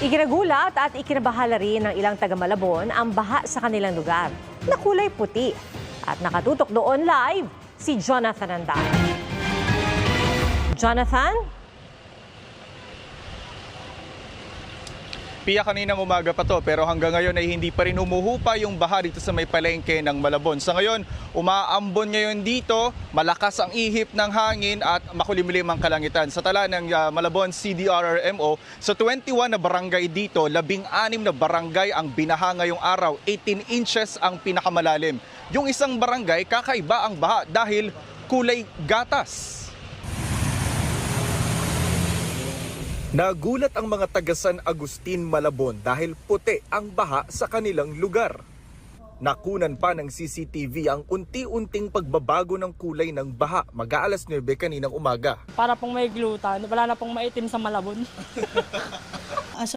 Ikinagulat at ikinabahala rin ng ilang taga-Malabon ang baha sa kanilang lugar na kulay puti. At nakatutok doon live si Jonathan Andan. Jonathan? Pia, kaninang umaga pa to pero hanggang ngayon ay hindi pa rin umuhupa yung baha dito sa may palengke ng Malabon. Sa ngayon, umaambon ngayon dito, malakas ang ihip ng hangin at makulimlim ang kalangitan. Sa tala ng Malabon CDRRMO, sa 21 na barangay dito, 16 na barangay ang binaha ngayong araw, 18 inches ang pinakamalalim. Yung isang barangay, kakaiba ang baha dahil kulay gatas. Nagulat ang mga taga San Agustin, Malabon dahil puti ang baha sa kanilang lugar. Nakunan pa ng CCTV ang unti-unting pagbabago ng kulay ng baha mag-aalas 9 kaninang umaga. Para pong may glutan, wala na pong maitim sa Malabon.